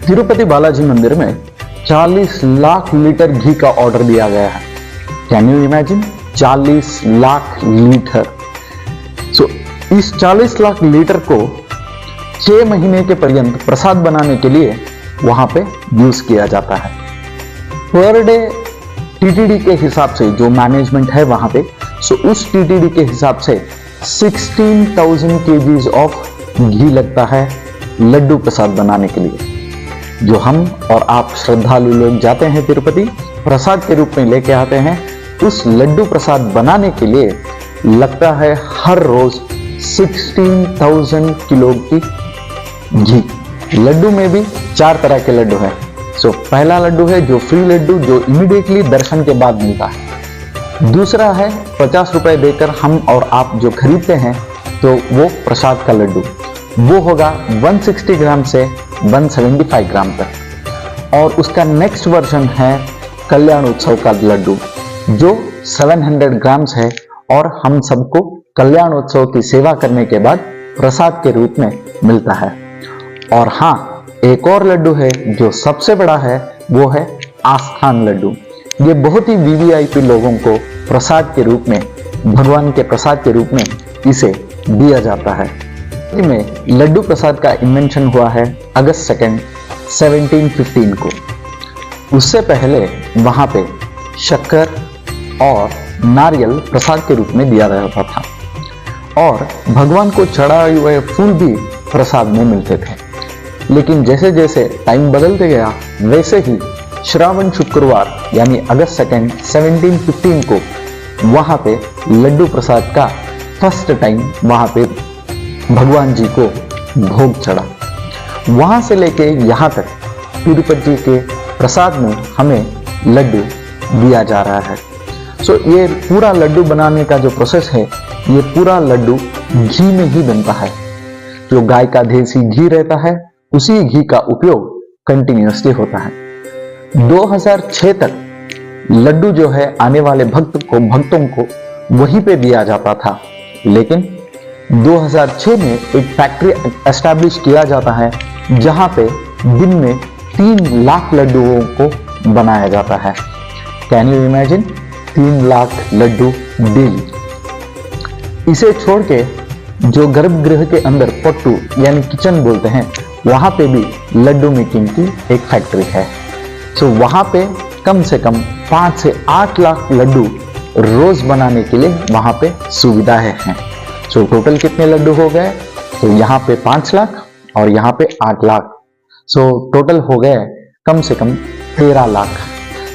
तिरुपति बालाजी मंदिर में 40 लाख लीटर घी का ऑर्डर दिया गया है। Can you imagine 40 lakh litre. इस 40 लाख लीटर को 6 महीने के पर्यंत प्रसाद बनाने के लिए वहां पे यूज किया जाता है। पर डे टीटीडी के हिसाब से जो मैनेजमेंट है वहां पे, उस टीटीडी के हिसाब से 16,000 kgs ऑफ घी लगता है लड्डू प्रसाद बनाने के लिए, जो हम और आप श्रद्धालु लोग जाते हैं तिरुपति प्रसाद के रूप में लेके आते हैं। उस लड्डू प्रसाद बनाने के लिए लगता है हर रोज 16,000 किलो की घी। लड्डू में भी 4 तरह के लड्डू हैं। पहला लड्डू है जो फ्री लड्डू, जो इमीडिएटली दर्शन के बाद मिलता है। दूसरा है 50 रुपए देकर हम और आप जो खरीदते हैं तो वो प्रसाद का लड्डू, वो होगा 160 ग्राम से 175 ग्राम तक। और उसका नेक्स्ट वर्जन है कल्याण उत्सव का लड्डू, जो 700 ग्राम्स है और हम सबको कल्याण उत्सव की सेवा करने के बाद प्रसाद के रूप में मिलता है। और हाँ, एक और लड्डू है जो सबसे बड़ा है, वो है आस्थान लड्डू। ये बहुत ही वीवीआईपी लोगों को प्रसाद के रूप में, भगवान के प्रसाद के रूप में इसे दिया जाता है। में लड्डू प्रसाद का इन्वेंशन हुआ है अगस्त 2, 1715 को। उससे पहले वहां पे शक्कर और नारियल प्रसाद के रूप में दिया जाता था और भगवान को चढ़ाए हुए फूल भी प्रसाद में मिलते थे। लेकिन जैसे जैसे टाइम बदलते गया, वैसे ही श्रावण शुक्रवार यानी अगस्त 2, 1715 को वहां पे लड्डू प्रसाद का फर्स्ट टाइम वहां पे भगवान जी को भोग चढ़ा। वहां से लेके यहाँ तक तिरुपति के प्रसाद में हमें लड्डू दिया जा रहा है। ये पूरा लड्डू बनाने का जो प्रोसेस है, ये पूरा लड्डू घी में ही बनता है। जो गाय का देसी घी रहता है, उसी घी का उपयोग कंटिन्यूअसली होता है। 2006 तक लड्डू जो है आने वाले भक्तों को वहीं पे दिया जाता था। लेकिन 2006 में एक फैक्ट्री एस्टैब्लिश किया जाता है जहां पे दिन में 3 लाख लड्डुओं को बनाया जाता है। Can you imagine 3 lakh laddoo daily. इसे छोड़ के जो गर्भगृह के अंदर पट्टू यानी किचन बोलते हैं, वहां पे भी लड्डू मेकिंग की एक फैक्ट्री है। वहां पे कम से कम 5 से 8 लाख लड्डू रोज बनाने के लिए वहां पे सुविधाएं हैं। टोटल कितने लड्डू हो गए? तो यहाँ पे 5 लाख और यहाँ पे 8 लाख। टोटल हो गए कम से कम 13 लाख।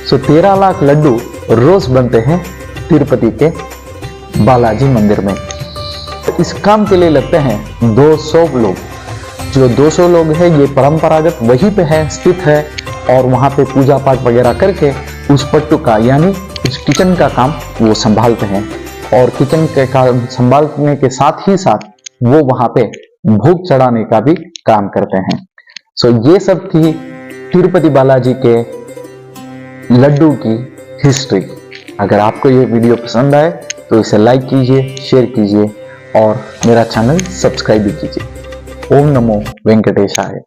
13 लाख लड्डू रोज बनते हैं तिरुपति के बालाजी मंदिर में। इस काम के लिए लगते हैं 200 लोग। जो 200 लोग हैं, ये परंपरागत वहीं पे है, स्थित है और वहां पे पूजा पाठ वगैरह करके उस पट्टू का यानी उस किचन का काम वो संभालते हैं। और किचन के काम संभालने के साथ ही साथ वो वहां पे भोग चढ़ाने का भी काम करते हैं। ये सब थी तिरुपति बालाजी के लड्डू की हिस्ट्री। अगर आपको ये वीडियो पसंद आए तो इसे लाइक कीजिए, शेयर कीजिए और मेरा चैनल सब्सक्राइब भी कीजिए। ओम नमो वेंकटेशाय।